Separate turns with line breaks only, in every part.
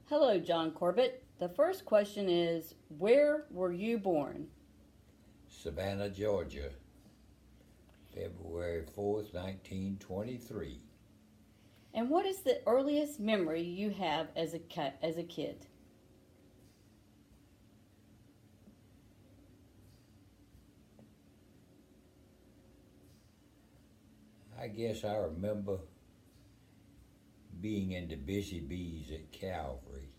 Hello, John Corbett. The first question is, where were you born?
Savannah, Georgia, February 4th, 1923.
And what is the earliest memory you have as a kid?
I guess I remember being in the Busy Bees at Calvary.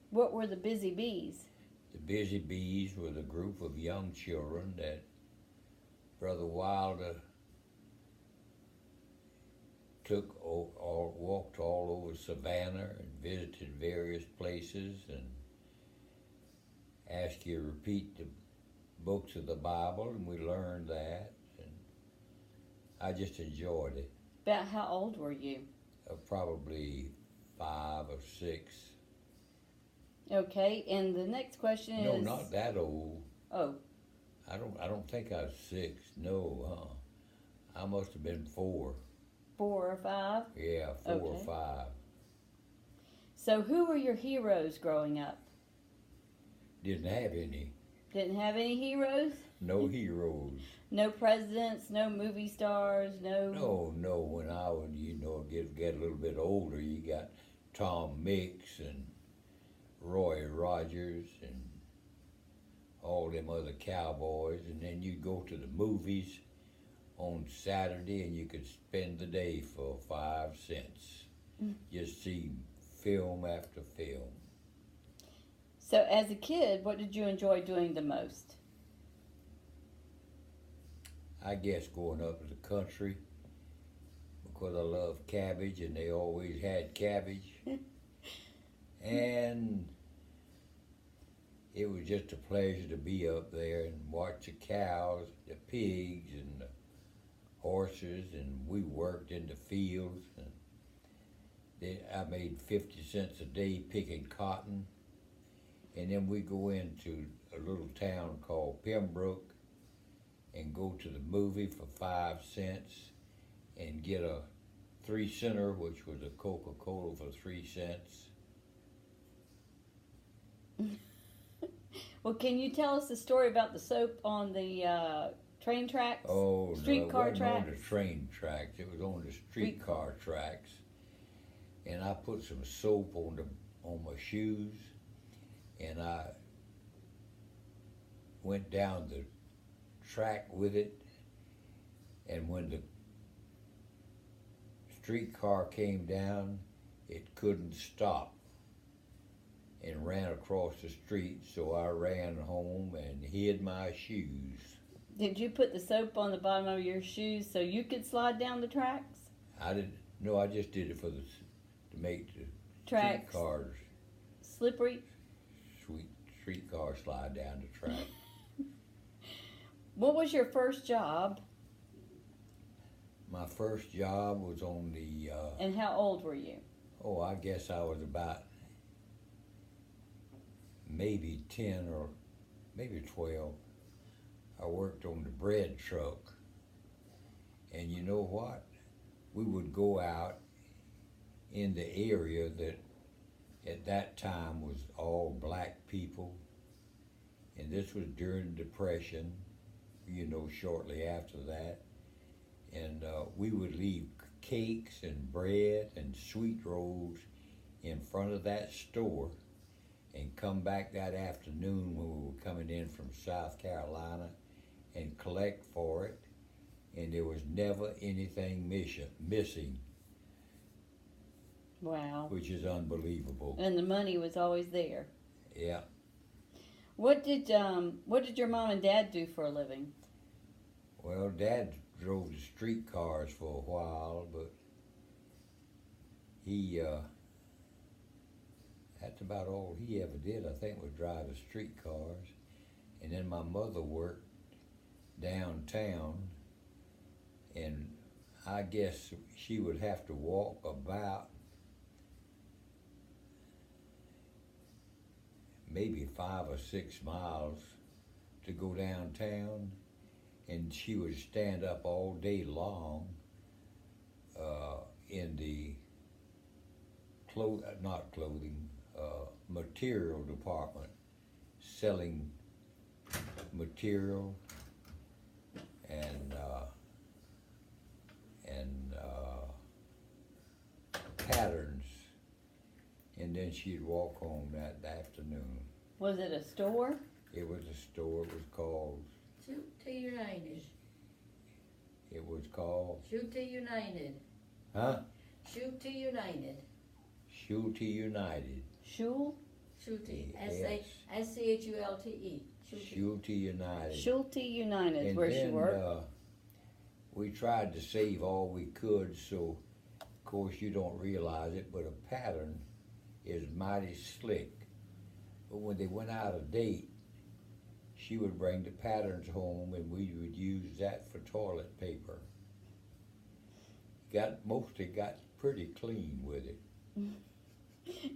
What were the Busy Bees?
The Busy Bees were the group of young children that Brother Wilder walked all over Savannah and visited various places and asked you to repeat the books of the Bible, and we learned that, and I just enjoyed it.
About how old were you?
Probably 5 or 6.
Okay, and the next question is...
No, not that old.
Oh.
I don't think I was 6. No, I must have been 4.
4 or 5?
Yeah, 4 or 5.
So who were your heroes growing up?
Didn't have any.
Didn't have any heroes?
No heroes.
No presidents, no movie stars, no...
No, when I would, get a little bit older, you got Tom Mix and Roy Rogers and all them other cowboys, and then you go to the movies on Saturday and you could spend the day for 5 cents. Just see film after film.
So as a kid, what did you enjoy doing the most?
I guess going up to the country because I love cabbage and they always had cabbage. And it was just a pleasure to be up there and watch the cows, the pigs, and the horses, and we worked in the fields. And I made 50 cents a day picking cotton, and then we go into a little town called Pembroke and go to the movie for 5 cents and get a 3-center, which was a Coca-Cola for 3 cents.
Well, can you tell us the story about the soap on the train tracks?
Oh,
Streetcar
no, it wasn't
tracks?
on the train tracks. It was on the streetcar tracks. And I put some soap on my shoes, and I went down the track with it. And when the streetcar came down, it couldn't stop and ran across the street, so I ran home and hid my shoes.
Did you put the soap on the bottom of your shoes so you could slide down the tracks?
I didn't. No, I just did it to make the
Tracks
streetcars
slippery.
Streetcar slide down the track.
What was your first job?
My first job was on the.
And how old were you?
Oh, I guess I was about maybe 10 or maybe 12. I worked on the bread truck. And you know what? We would go out in the area that at that time was all black people. And this was during the Depression, shortly after that. And we would leave cakes and bread and sweet rolls in front of that store and come back that afternoon when we were coming in from South Carolina and collect for it, and there was never anything missing.
Wow.
Which is unbelievable.
And the money was always there.
Yeah.
What did your mom and dad do for a living?
Well, Dad drove the streetcars for a while, but he that's about all he ever did, I think, was drive the streetcars. And then my mother worked downtown, and I guess she would have to walk about maybe 5 or 6 miles to go downtown, and she would stand up all day long in the not clothing, material department, selling material and patterns, and then she'd walk home that afternoon.
Was it a store?
It was a store. It was called.
Shoot to United.
It was called.
Shoot to United.
Huh?
Shoot to United.
Schulte United.
Schul?
Schulte.
Yes.
S-C-H-U-L-T-E.
Schulte United.
Schulte United,
And
where
then,
she worked.
We tried to save all we could, so of course you don't realize it, but a pattern is mighty slick. But when they went out of date, she would bring the patterns home and we would use that for toilet paper. Mostly got pretty clean with it.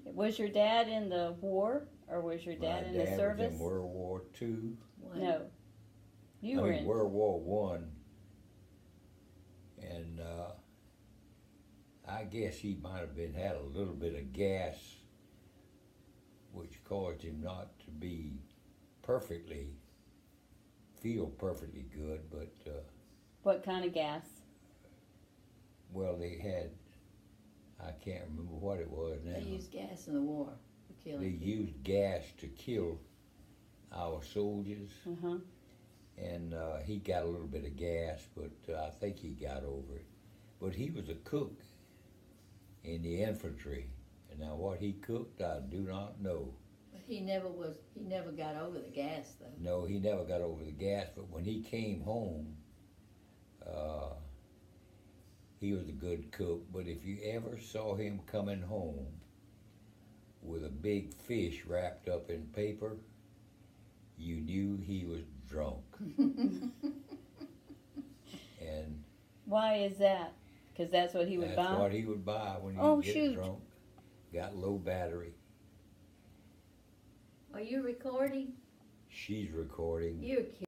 Was your dad in the war, or was your dad in the
My dad
service?
was in World War II.
No. You were in.
World War One. And I guess he might have had a little bit of gas, which caused him not to feel perfectly good, but
What kind of gas?
well, they had, I can't remember what it was now.
They used gas in the war for killing
They
people.
used gas to kill our soldiers,
Uh-huh.
and he got a little bit of gas, but I think he got over it. But he was a cook in the infantry, and now what he cooked, I do not know.
But he never got over the gas though.
No, he never got over the gas, but when he came home, he was a good cook. But if you ever saw him coming home with a big fish wrapped up in paper, you knew he was drunk. And
Why is that? Because that's what he would
that's
buy?
what he would buy when he
Oh,
would get
shoot.
drunk. Got low battery.
Are you recording?
She's recording.
You're kidding.